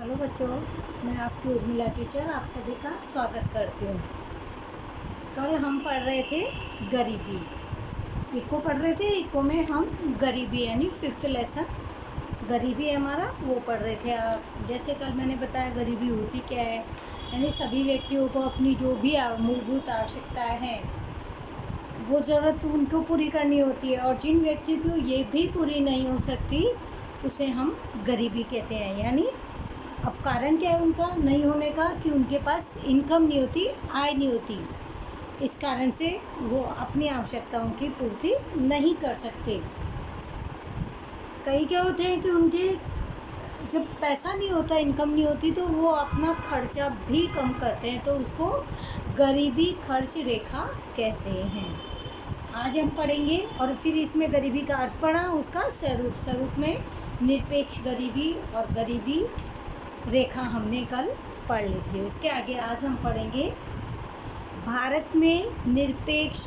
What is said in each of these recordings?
Hello बच्चों, मैं आपकी उर्मिला टीचर आप सभी का स्वागत करती हूँ। कल हम पढ़ रहे थे गरीबी, इको पढ़ रहे थे। इको में हम गरीबी यानी 5th लेसन गरीबी हमारा वो पढ़ रहे थे। जैसे कल मैंने बताया गरीबी होती क्या है, यानी सभी व्यक्तियों को अपनी जो भी मूलभूत आवश्यकताएं हैं वो ज़रूरत उनको पूरी करनी होती है, और जिन व्यक्तियों को ये भी पूरी नहीं हो सकती उसे हम गरीबी कहते हैं। यानी अब कारण क्या है उनका नहीं होने का, कि उनके पास इनकम नहीं होती, आय नहीं होती। इस कारण से वो अपनी आवश्यकताओं की पूर्ति नहीं कर सकते। कई क्या होते हैं कि उनके जब पैसा नहीं होता, इनकम नहीं होती, तो वो अपना खर्चा भी कम करते हैं, तो उसको गरीबी खर्च रेखा कहते हैं। आज हम पढ़ेंगे और फिर इसमें गरीबी का अर्थ पढ़ा, उसका स्वरूप में निरपेक्ष गरीबी और गरीबी रेखा हमने कल पढ़ ली थी। उसके आगे आज हम पढ़ेंगे भारत में निरपेक्ष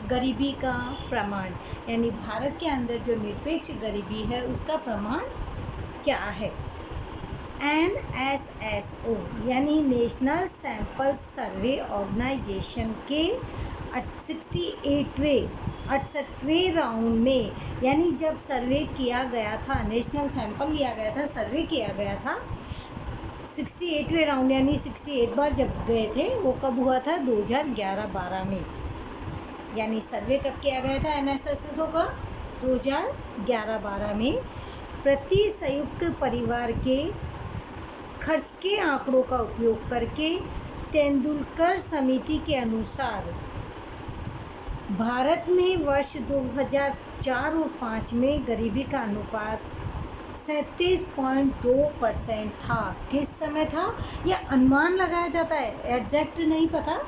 गरीबी का प्रमाण, यानी भारत के अंदर जो निरपेक्ष गरीबी है उसका प्रमाण क्या है। NSSO यानी नेशनल सैंपल सर्वे ऑर्गेनाइजेशन के 68वें राउंड में, यानी जब सर्वे किया गया था, नेशनल सैंपल लिया गया था, सर्वे किया गया था, 68वें राउंड यानी 68 बार जब गए थे, वो कब हुआ था? 2011-12 में। यानी सर्वे कब किया गया था NSSO का? 2011-12 में। प्रति संयुक्त परिवार के खर्च के आंकड़ों का उपयोग करके तेंदुलकर समिति के अनुसार भारत में वर्ष 2004 और 5 में गरीबी का अनुपात 37.2% था। किस समय था? यह अनुमान लगाया जाता है, एग्जैक्ट नहीं पता,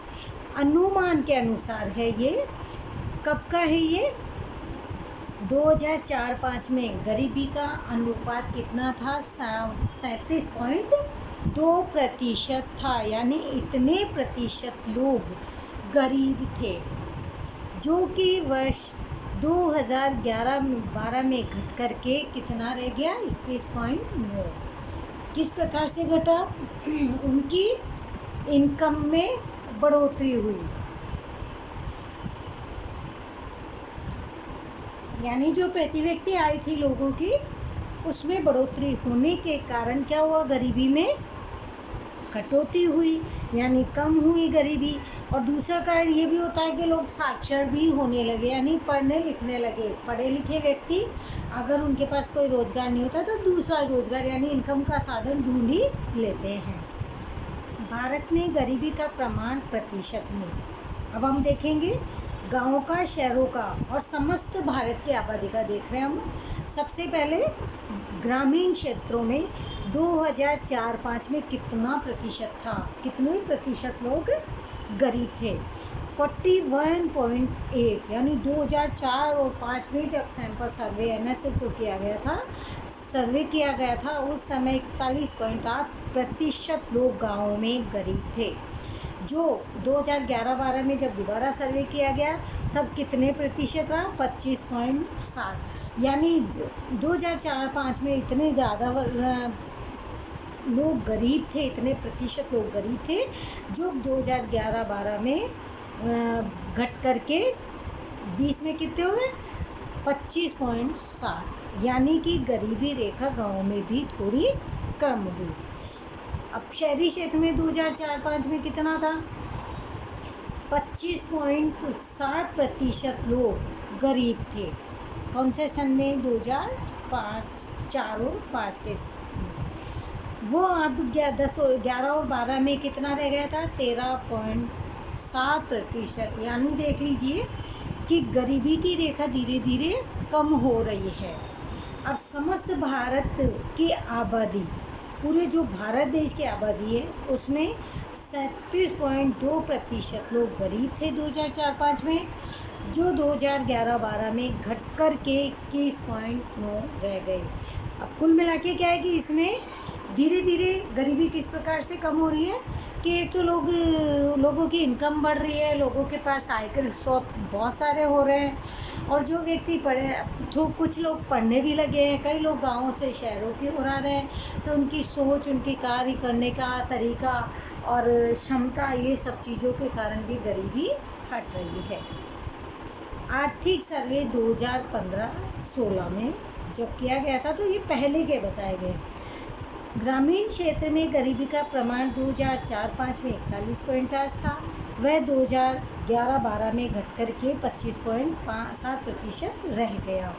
अनुमान के अनुसार है ये। कब का है ये? 2004-5 में गरीबी का अनुपात कितना था? 37.2% था। यानी इतने प्रतिशत लोग गरीब थे, जो कि वर्ष 2011-12 में घट करके कितना रह गया? 21.9। किस प्रकार से घटा? उनकी इनकम में बढ़ोतरी हुई, यानी जो प्रति व्यक्ति आय थी लोगों की, उसमें बढ़ोतरी होने के कारण क्या हुआ? गरीबी में कटौती हुई, यानी कम हुई गरीबी। और दूसरा कारण ये भी होता है कि लोग साक्षर भी होने लगे, यानी पढ़ने लिखने लगे। पढ़े लिखे व्यक्ति अगर उनके पास कोई रोजगार नहीं होता तो दूसरा रोजगार यानी इनकम का साधन ढूंढ ही लेते हैं। भारत में गरीबी का प्रमाण प्रतिशत में, अब हम देखेंगे गाँव का, शहरों का और समस्त भारत की आबादी का देख रहे हैं हम। सबसे पहले ग्रामीण क्षेत्रों में 2004-5 में कितना प्रतिशत था? कितने प्रतिशत लोग गरीब थे? 41.8। यानी 2004 और 5 में जब सैंपल सर्वे NSSO किया गया था, सर्वे किया गया था, उस समय 41.8% लोग गाँव में गरीब थे। जो 2011-12 में जब दोबारा सर्वे किया गया तब कितने प्रतिशत रहा? 25.7। यानी 2004-5 में इतने ज़्यादा लोग गरीब थे, इतने प्रतिशत लोग गरीब थे, जो 2011-12 में घट करके 20 में कितने हुए? 25.7। यानी कि गरीबी रेखा गाँव में भी थोड़ी कम हुई। अब शहरी क्षेत्र में 2004-5 में कितना था? 25.7% लोग गरीब थे। कौन से सन में? 2004 और 5 के। वो अब 11 और 12 में कितना रह गया था? 13.7%। यानी देख लीजिए कि गरीबी की रेखा धीरे धीरे कम हो रही है। अब समस्त भारत की आबादी, पूरे जो भारत देश की आबादी है, उसमें 37.2% लोग गरीब थे 2004-5 में, जो 2011-12 में घट कर के 21.9 रह गए। अब कुल मिला के क्या है कि इसमें धीरे धीरे गरीबी किस प्रकार से कम हो रही है कि एक तो लोगों की इनकम बढ़ रही है, लोगों के पास आय के स्रोत बहुत सारे हो रहे हैं, और जो व्यक्ति पढ़े तो कुछ लोग पढ़ने भी लगे हैं, कई लोग गाँवों से शहरों की ओर आ रहे हैं, तो उनकी सोच, उनकी कार्य करने का तरीका और क्षमता, ये सब चीज़ों के कारण भी गरीबी हट रही है। आर्थिक सर्वे 2015-16 में जब किया गया था तो ये पहले के बताए गए। ग्रामीण क्षेत्र में गरीबी का प्रमाण 2004-05 में 41.5 था, वह 2011-12 में घटकर के 25.7% रह गया,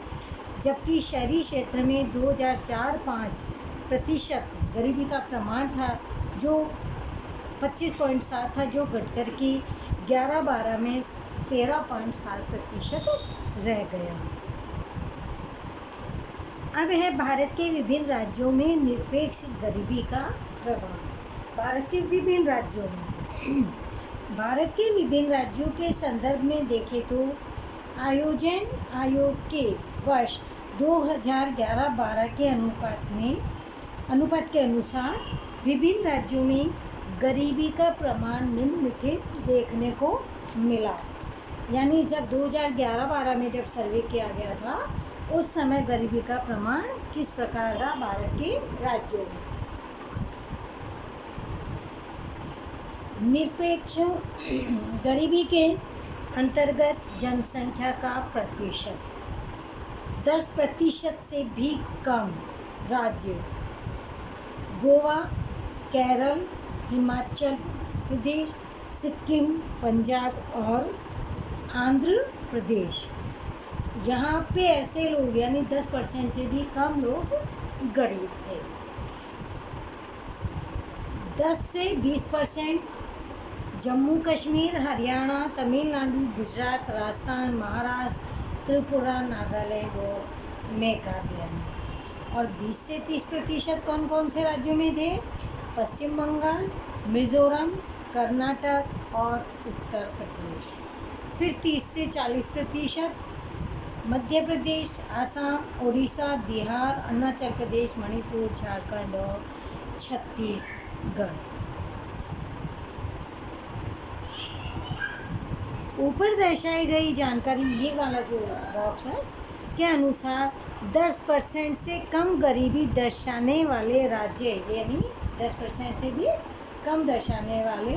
जबकि शहरी क्षेत्र में 2004-05% गरीबी का प्रमाण था, जो 25.7 था, जो घटकर के 11-12 में 13.7% रह गया। अब है भारत के विभिन्न राज्यों में निरपेक्ष गरीबी का प्रभाव। भारत के विभिन्न राज्यों के संदर्भ में देखें तो आयोजन आयोग के वर्ष 2011-12 के अनुपात के अनुसार विभिन्न राज्यों में गरीबी का प्रमाण निम्नलिखित देखने को मिला। यानी जब 2011-12 में जब सर्वे किया गया था उस समय गरीबी का प्रमाण किस प्रकार था भारत के राज्यों में। निरपेक्ष गरीबी के अंतर्गत जनसंख्या का प्रतिशत 10% से भी कम राज्य गोवा, केरल, हिमाचल प्रदेश, सिक्किम, पंजाब और आंध्र प्रदेश। यहाँ पे ऐसे लोग यानी 10% से भी कम लोग गरीब थे। 10 से 20% जम्मू कश्मीर, हरियाणा, तमिलनाडु, गुजरात, राजस्थान, महाराष्ट्र, त्रिपुरा, नागालैंड और मेघालय में। और 20 से 30% कौन कौन से राज्यों में थे? पश्चिम बंगाल, मिजोरम, कर्नाटक और उत्तर प्रदेश। फिर 30 से 40% मध्य प्रदेश, आसाम, उड़ीसा, बिहार, अरुणाचल प्रदेश, मणिपुर, झारखंड और छत्तीसगढ़। ऊपर दर्शाई गई जानकारी, ये वाला जो बॉक्स है, के अनुसार 10% से कम गरीबी दर्शाने वाले राज्य, यानी 10% से भी कम दर्शाने वाले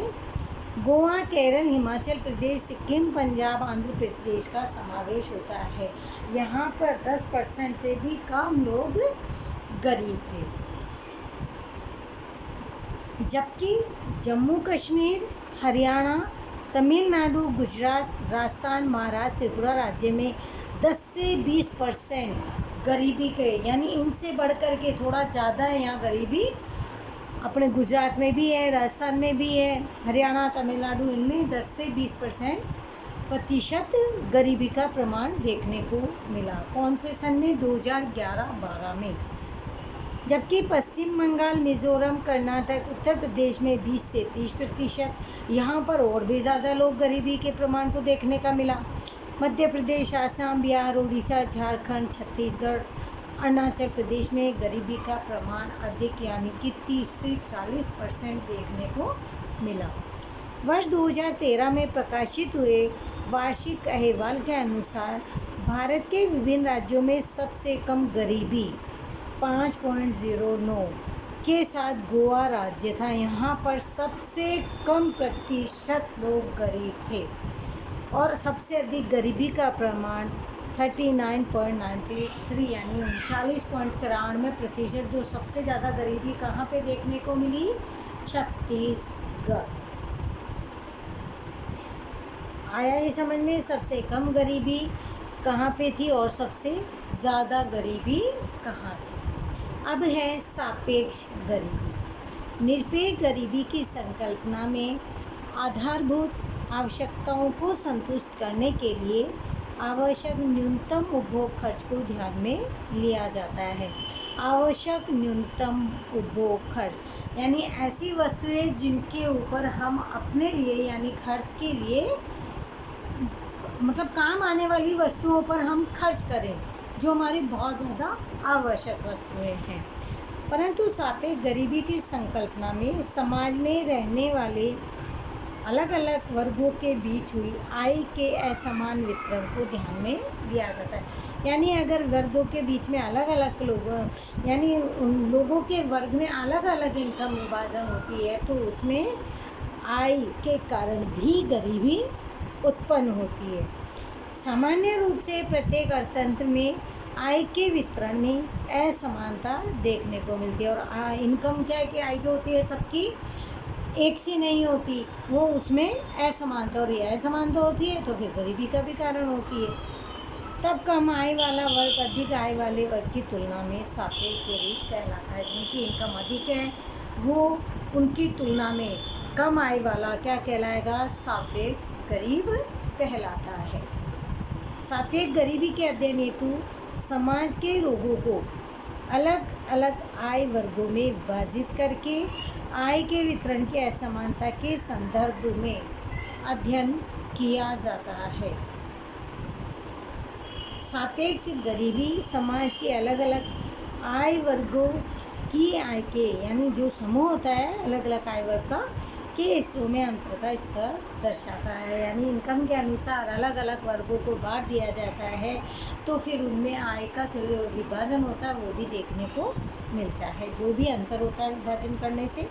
गोवा, केरल, हिमाचल प्रदेश, सिक्किम, पंजाब, आंध्र प्रदेश का समावेश होता है। यहाँ पर 10% से भी कम लोग गरीब थे, जबकि जम्मू कश्मीर, हरियाणा, तमिलनाडु, गुजरात, राजस्थान, महाराष्ट्र, त्रिपुरा राज्य में 10 से 20% गरीबी के, यानी इनसे बढ़कर के थोड़ा ज़्यादा है यहाँ गरीबी। अपने गुजरात में भी है, राजस्थान में भी है, हरियाणा, तमिलनाडु, इनमें 10 से 20% गरीबी का प्रमाण देखने को मिला। कौन से सन में? 2011-12 में। जबकि पश्चिम बंगाल, मिजोरम, कर्नाटक, उत्तर प्रदेश में 20 से 30%, यहाँ पर और भी ज़्यादा लोग गरीबी के प्रमाण को देखने का मिला। मध्य प्रदेश, आसाम, बिहार, उड़ीसा, झारखंड, छत्तीसगढ़, अरुणाचल प्रदेश में गरीबी का प्रमाण अधिक, यानी कि 30 से 40% देखने को मिला। वर्ष 2013 में प्रकाशित हुए वार्षिक अहवाल के अनुसार भारत के विभिन्न राज्यों में सबसे कम गरीबी 5.09 के साथ गोवा राज्य था। यहाँ पर सबसे कम प्रतिशत लोग गरीब थे और सबसे अधिक गरीबी का प्रमाण 39.93 यानी 39.93%, जो सबसे ज़्यादा गरीबी कहाँ पे देखने को मिली? छत्तीसगढ़। आया ये समझ में? सबसे कम गरीबी कहाँ पे थी और सबसे ज़्यादा गरीबी कहाँ थी। अब है सापेक्ष गरीबी। निरपेक्ष गरीबी की संकल्पना में आधारभूत आवश्यकताओं को संतुष्ट करने के लिए आवश्यक न्यूनतम उपभोग खर्च को ध्यान में लिया जाता है। आवश्यक न्यूनतम उपभोग खर्च यानी ऐसी वस्तुएं जिनके ऊपर हम अपने लिए यानी खर्च के लिए, मतलब काम आने वाली वस्तुओं पर हम खर्च करें, जो हमारी बहुत ज़्यादा आवश्यक वस्तुएं हैं। परंतु सापेक्ष गरीबी की संकल्पना में समाज में रहने वाले अलग अलग वर्गों के बीच हुई आय के असमान वितरण को ध्यान में लिया जाता है। यानी अगर वर्गों के बीच में अलग अलग लोगों यानी उन लोगों के वर्ग में अलग अलग इनकम विभाजन होती है तो उसमें आय के कारण भी गरीबी उत्पन्न होती है। सामान्य रूप से प्रत्येक अर्थतंत्र में आय के वितरण में असमानता देखने को मिलती है। और इनकम क्या है कि आय जो होती है सबकी एक सी नहीं होती, वो उसमें असमानता, और ये असमानता होती है तो फिर गरीबी का भी कारण होती है। तब कम आय वाला वर्ग अधिक आय वाले वर्ग की तुलना में सापेक्ष गरीब कहलाता है। जिनकी इनकम अधिक है वो उनकी तुलना में कम आय वाला क्या कहलाएगा? सापेक्ष गरीब कहलाता है। सापेक्ष गरीबी के अध्ययन हेतु समाज के लोगों को अलग अलग आय वर्गों में विभाजित करके आय के वितरण की असमानता के संदर्भ में अध्ययन किया जाता है। सापेक्ष गरीबी समाज के अलग अलग आय वर्गों की आय के यानी जो समूह होता है अलग अलग आय वर्ग का के हिस्सों में अंतर का स्तर दर्शाता है। यानी इनकम के अनुसार अलग अलग वर्गों को बांट दिया जाता है तो फिर उनमें आय का विभाजन होता है वो भी देखने को मिलता है। जो भी अंतर होता है विभाजन करने से।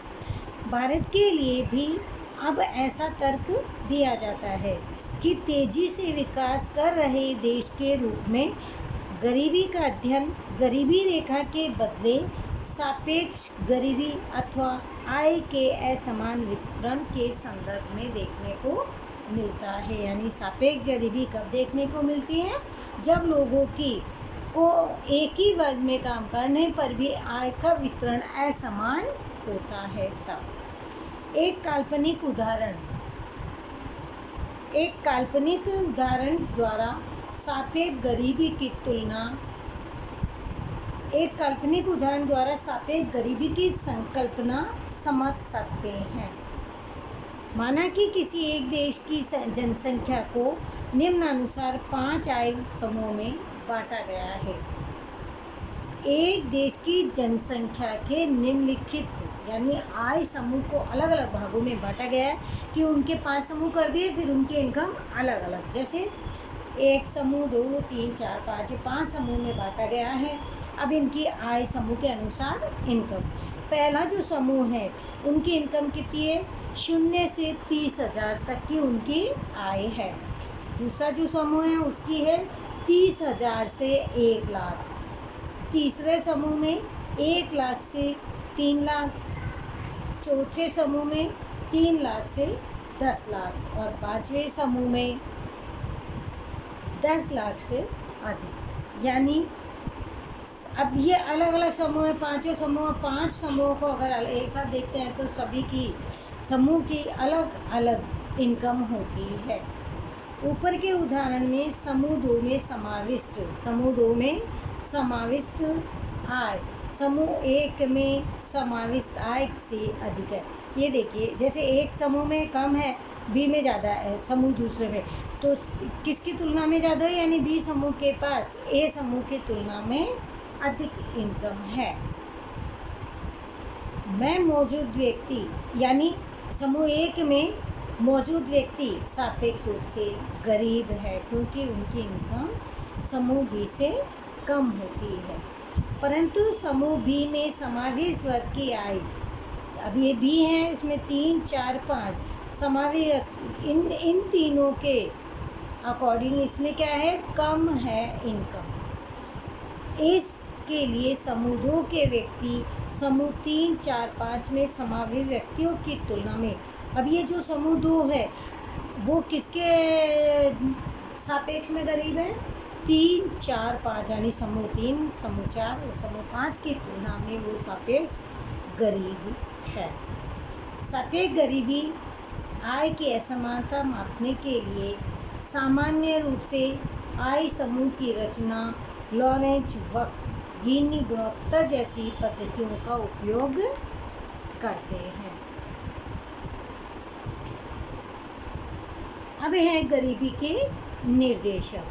भारत के लिए भी अब ऐसा तर्क दिया जाता है कि तेजी से विकास कर रहे देश के रूप में गरीबी का अध्ययन गरीबी रेखा के बदले सापेक्ष गरीबी अथवा आय के असमान वितरण के संदर्भ में देखने को मिलता है। यानी सापेक्ष गरीबी कब देखने को मिलती है? जब लोगों को एक ही वर्ग में काम करने पर भी आय का वितरण असमान होता है तब। एक काल्पनिक उदाहरण द्वारा सापेक्ष गरीबी की संकल्पना समझ सकते हैं। माना कि किसी एक देश की जनसंख्या को निम्नानुसार 5 आय समूहों में बांटा गया है। एक देश की जनसंख्या के निम्नलिखित यानी आय समूह को अलग अलग भागों में बांटा गया है कि उनके 5 समूह कर दिए, फिर उनके इनकम अलग अलग, जैसे 1 समूह 2 3 4 5 ये 5 समूह में बांटा गया है। अब इनकी आय समूह के अनुसार इनकम, पहला जो समूह है उनकी इनकम कितनी है? 0 से 30,000 तक की उनकी आय है। दूसरा जो समूह है उसकी है 30,000 से 1 लाख। तीसरे समूह में 1 लाख से 3 लाख। चौथे समूह में 3 लाख से 10 लाख और 5वें समूह में 10 लाख से अधिक। यानी अब ये अलग अलग समूह है, 5 समूहों को अगर एक साथ देखते हैं तो सभी की समूह की अलग अलग इनकम होती है। ऊपर के उदाहरण में समूह 2 में समाविष्ट आय समूह 1 में समाविष्ट आय से अधिक है। ये देखिए, जैसे एक समूह में कम है, बी में ज़्यादा है, समूह दूसरे में, तो किसकी तुलना में ज़्यादा है? यानी बी समूह के पास ए समूह की तुलना में अधिक इनकम है। में मौजूद व्यक्ति यानी समूह 1 में मौजूद व्यक्ति सापेक्ष रूप से गरीब है क्योंकि उनकी इनकम समूह बी से कम होती है। परंतु समूह बी में समाविष्ट वर्ग की आय, अब ये बी है, इसमें 3 4 5 समाविष्ट, इन तीनों के अकॉर्डिंग इसमें क्या है? कम है इनकम। इसके लिए समूह 2 के व्यक्ति समूह 3 4 5 में समाविष्ट व्यक्तियों की तुलना में, अब ये जो समूह 2 है वो किसके सापेक्ष में गरीब है? 3 4 5 यानी समूह 3 समूह 4 और समूह 5 की तुलना में वो सापेक्ष गरीब है। सापेक्ष गरीबी आय की असमानता मापने के लिए सामान्य रूप से आय समूह की रचना लॉरेंज वक्र, गीनी गुणोत्तर जैसी पद्धतियों का उपयोग करते हैं। अब है गरीबी के निर्देशक।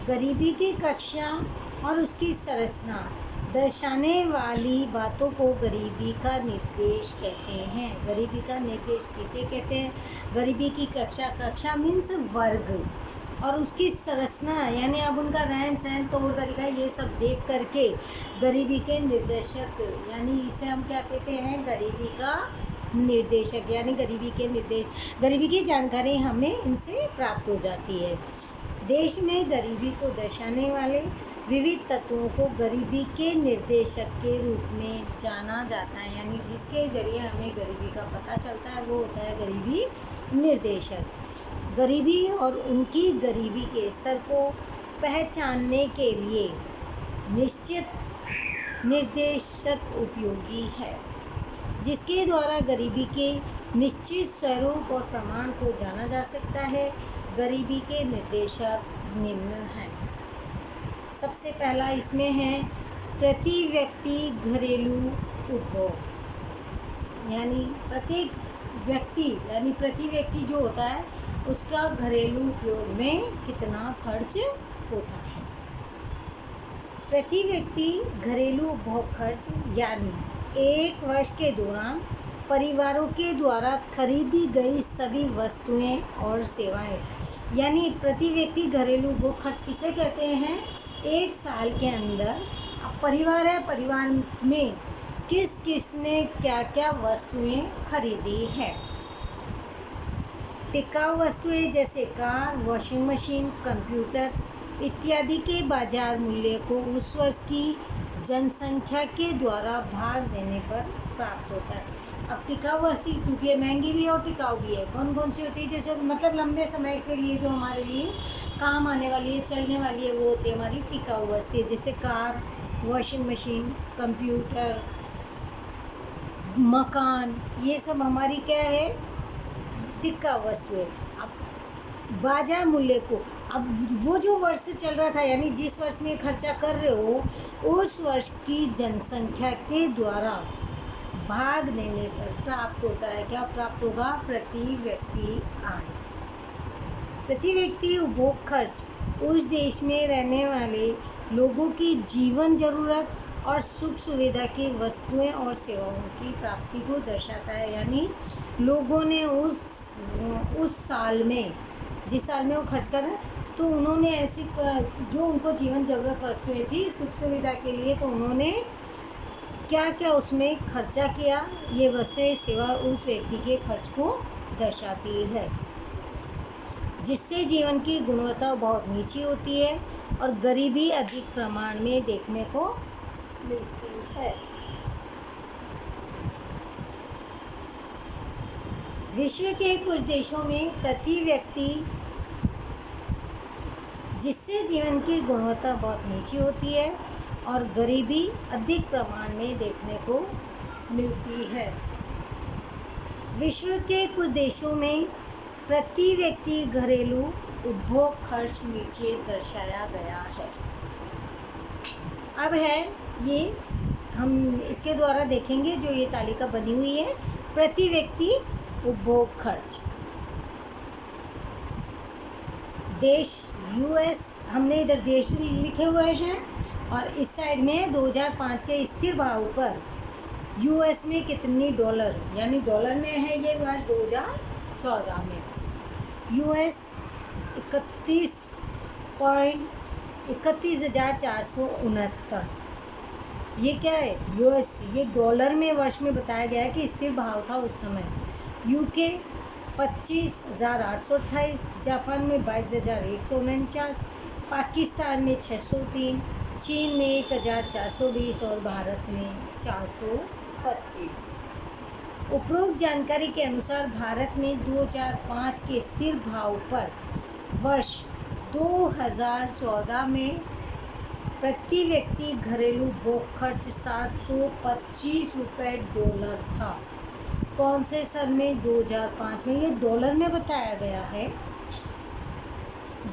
गरीबी की कक्षा और उसकी संरचना दर्शाने वाली बातों को गरीबी का निर्देश कहते हैं। गरीबी का निर्देश किसे कहते हैं? गरीबी की कक्षा, कक्षा मीन्स वर्ग, और उसकी संरचना यानी अब उनका रहन सहन, तौर तरीका, ये सब देख करके गरीबी के निर्देशक यानी इसे हम क्या कहते हैं? गरीबी का निर्देशक यानी गरीबी के निर्देश, गरीबी की जानकारी हमें इनसे प्राप्त हो जाती है। देश में गरीबी को दर्शाने वाले विविध तत्वों को गरीबी के निर्देशक के रूप में जाना जाता है, यानी जिसके जरिए हमें गरीबी का पता चलता है वो होता है गरीबी निर्देशक। गरीबी और उनकी गरीबी के स्तर को पहचानने के लिए निश्चित निर्देशक उपयोगी है, जिसके द्वारा गरीबी के निश्चित स्वरूप और प्रमाण को जाना जा सकता है। गरीबी के निर्देशक निम्न हैं। सबसे पहला इसमें है प्रति व्यक्ति घरेलू उपभोग, यानी प्रत्येक व्यक्ति यानी प्रति व्यक्ति जो होता है उसका घरेलू उपयोग में कितना खर्च होता है। प्रति व्यक्ति घरेलू उपभोग खर्च यानी एक वर्ष के दौरान परिवारों के द्वारा खरीदी गई सभी वस्तुएं और सेवाएं, यानी प्रति व्यक्ति घरेलू उपभोग खर्च किसे कहते हैं? एक साल के अंदर परिवार है, परिवार में किस किस ने क्या क्या वस्तुएं खरीदी है। टिकाऊ वस्तुएं जैसे कार, वॉशिंग मशीन, कंप्यूटर इत्यादि के बाजार मूल्य को उस वर्ष की जनसंख्या के द्वारा भाग देने पर प्राप्त होता है। अब टिकाऊ वस्तु क्योंकि महंगी भी है और टिकाऊ भी है, कौन कौन सी होती है? जैसे मतलब लंबे समय के लिए जो हमारे लिए काम आने वाली है, चलने वाली है, वो होती है हमारी टिकाऊ वस्तु, जैसे कार, वॉशिंग मशीन, कंप्यूटर, मकान, ये सब हमारी क्या है? टिकाऊ वस्तु है। अब बाजार मूल्य को, अब वो जो वर्ष चल रहा था यानी जिस वर्ष में खर्चा कर रहे हो उस वर्ष की जनसंख्या के द्वारा भाग देने पर प्राप्त होता है। क्या प्राप्त होगा? प्रति व्यक्ति आय। प्रति व्यक्ति उपभोग खर्च उस देश में रहने वाले लोगों की जीवन जरूरत और सुख सुविधा की वस्तुएं और सेवाओं की प्राप्ति को दर्शाता है, यानी लोगों ने उस साल में, जिस साल में वो खर्च कर रहे हैं, तो उन्होंने ऐसी जो उनको जीवन जरूरत वस्तुएं थी सुख सुविधा के लिए, तो उन्होंने क्या क्या उसमें खर्चा किया, ये वस्तुएं सेवा उस व्यक्ति के खर्च को दर्शाती है, जिससे जीवन की गुणवत्ता बहुत नीची होती है और गरीबी अधिक प्रमाण में देखने को मिलती है। विश्व के कुछ देशों में प्रति व्यक्ति जिससे जीवन की गुणवत्ता बहुत नीची होती है और गरीबी अधिक प्रमाण में देखने को मिलती है। विश्व के कुछ देशों में प्रति व्यक्ति घरेलू उपभोग खर्च नीचे दर्शाया गया है। अब है ये, हम इसके द्वारा देखेंगे जो ये तालिका बनी हुई है, प्रति व्यक्ति उपभोग खर्च। देश यूएस, हमने इधर देश लिखे हुए हैं और इस साइड में 2005 के स्थिर भाव पर यूएस में कितनी डॉलर, यानी डॉलर में है ये वर्ष 2014 में, यूएस 31,469। ये क्या है? यूएस, ये डॉलर में वर्ष में बताया गया है कि स्थिर भाव था उस समय। यूके 25,828, जापान में 22,149, पाकिस्तान में 603, चीन में 1,420 और भारत में 425। उपरोक्त जानकारी के अनुसार भारत में 2005 के स्थिर भाव पर वर्ष 2014 में प्रति व्यक्ति घरेलू उपभोग खर्च 725 रुपये डॉलर था। कौन से सन में? 2005 में। ये डॉलर में बताया गया है,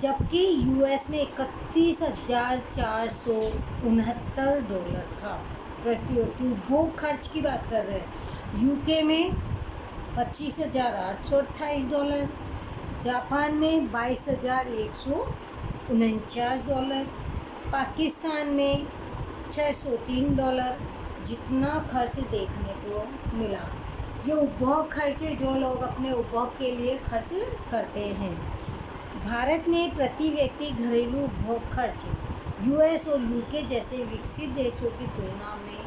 जबकि यूएस में 31,469 डॉलर था प्रति व्यक्ति। उपभोग खर्च की बात कर रहे हैं। यूके में 25,828 डॉलर, जापान में 22,149 $49, पाकिस्तान में $603 जितना खर्च देखने को मिला। ये उपभोग खर्च जो लोग अपने उपभोग के लिए खर्च करते हैं। भारत में प्रति व्यक्ति घरेलू उपभोग खर्च यूएस और यूके जैसे विकसित देशों की तुलना में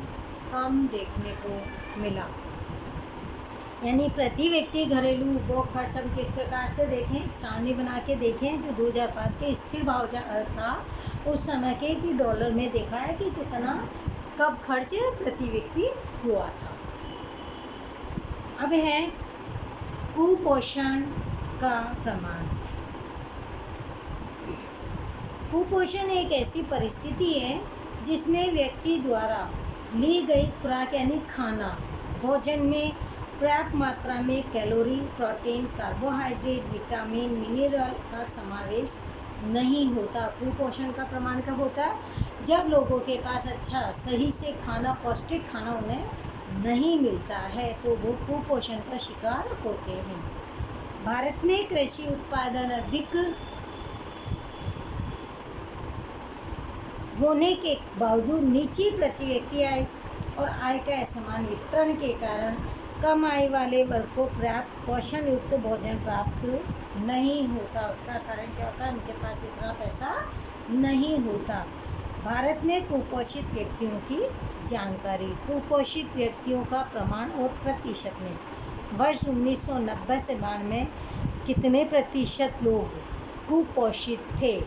कम देखने को मिला। यानी प्रति व्यक्ति घरेलू उपभोग खर्च हम किस प्रकार से देखें, सारणी बना के देखें जो 2005 के स्थिर भाव था उस समय के कि डॉलर में देखा है कि कितना कब खर्च प्रति व्यक्ति हुआ था। अब है कुपोषण का प्रमाण। कुपोषण एक ऐसी परिस्थिति है जिसमें व्यक्ति द्वारा ली गई खुराक यानी खाना, भोजन में पर्याप्त मात्रा में calorie, protein, carbohydrate, vitamin, mineral का समावेश नहीं होता। कुपोषण का प्रमाण कब होता है? जब लोगों के पास अच्छा सही से खाना, पौष्टिक खाना उन्हें नहीं मिलता है तो वो कुपोषण का शिकार होते हैं। भारत में कृषि उत्पादन अधिक होने के बावजूद नीची प्रति व्यक्ति आय और आय का असमान वितरण के कारण कम आय वाले वर्ग को पर्याप्त पोषण युक्त भोजन प्राप्त नहीं होता। उसका कारण क्या होता है? उनके पास इतना पैसा नहीं होता। भारत में कुपोषित व्यक्तियों की जानकारी। कुपोषित व्यक्तियों का प्रमाण और प्रतिशत में वर्ष 1990 से 92 में कितने प्रतिशत लोग कुपोषित थे?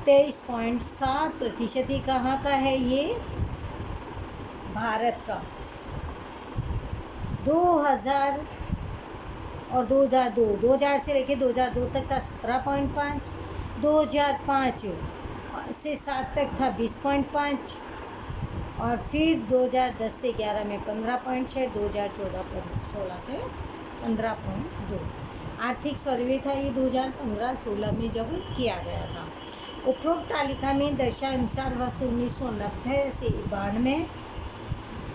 23.7%। ही कहाँ का है ये? भारत का। 2000 और 2000 से लेकर 2002 तक था 17.5, 2005 से 7 तक था 20.5 और फिर 2010 से 11 में 15.6, 2014 से 15.2। आर्थिक सर्वे था ये 2015-16 में जब किया गया था। उपरोक्त तालिका में दर्शानुसार वर्ष 1990 से 92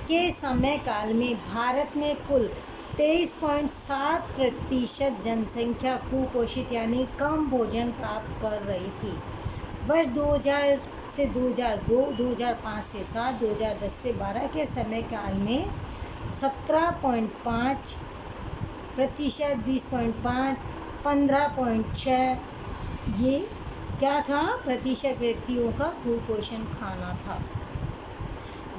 के समय काल में भारत में कुल 23.7% जनसंख्या कुपोषित यानी कम भोजन प्राप्त कर रही थी। वर्ष 2000 से 2002, 2005 से 7, 2010 से 12 के समय काल में 17.5%, 20.5, 15.6 ये क्या था? प्रतिशत व्यक्तियों का कुपोषण खाना था।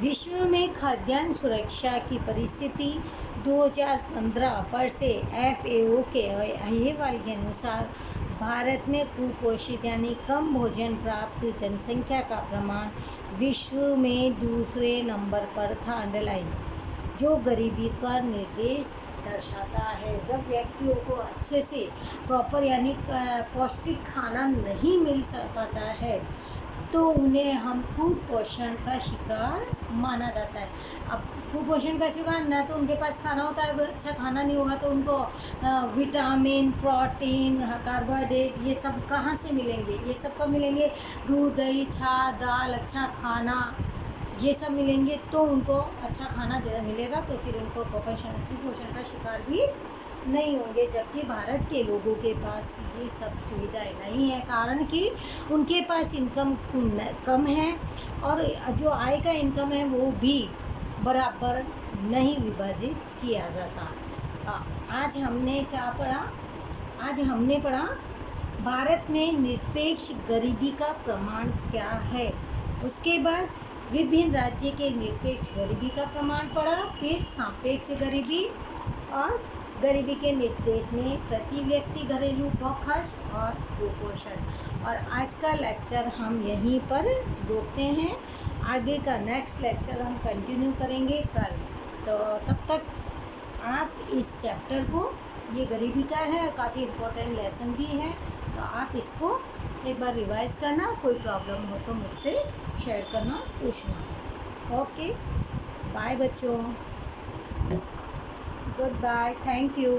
विश्व में खाद्यान्न सुरक्षा की परिस्थिति 2015 पर से FAO के अहवाल के अनुसार भारत में कुपोषित यानी कम भोजन प्राप्त जनसंख्या का प्रमाण विश्व में दूसरे नंबर पर था। अंडरलाइन, जो गरीबी का निर्देश दर्शाता है। जब व्यक्तियों को अच्छे से प्रॉपर यानी पौष्टिक खाना नहीं मिल पाता है तो उन्हें हम कुपोषण का शिकार माना जाता है। अब कुपोषण का शिकार ना तो उनके पास खाना होता है, अच्छा खाना नहीं होगा तो उनको विटामिन, प्रोटीन, कार्बोहाइड्रेट ये सब कहाँ से मिलेंगे? ये सब कब मिलेंगे? दूध, दही, छाछ, दाल, अच्छा खाना ये सब मिलेंगे तो उनको अच्छा खाना मिलेगा तो फिर उनको कुपोषण का शिकार भी नहीं होंगे। जबकि भारत के लोगों के पास ये सब सुविधाएं नहीं है, कारण कि उनके पास इनकम कम है और जो आय का इनकम है वो भी बराबर नहीं विभाजित किया जाता। आज हमने क्या पढ़ा? आज हमने पढ़ा भारत में निरपेक्ष गरीबी का प्रमाण क्या है। उसके बाद विभिन्न राज्य के निरपेक्ष गरीबी का प्रमाण पढ़ा, फिर सापेक्ष गरीबी और गरीबी के निर्देश में प्रति व्यक्ति घरेलू उपभोग खर्च और कुपोषण। और आज का लेक्चर हम यहीं पर रोकते हैं। आगे का नेक्स्ट लेक्चर हम कंटिन्यू करेंगे कल। तो तब तक आप इस चैप्टर को, ये गरीबी का है, काफ़ी इम्पोर्टेंट लेसन भी है, तो आप इसको एक बार रिवाइज करना। कोई प्रॉब्लम हो तो मुझसे शेयर करना, पूछना। ओके, बाय बच्चों, गुड बाय, थैंक यू।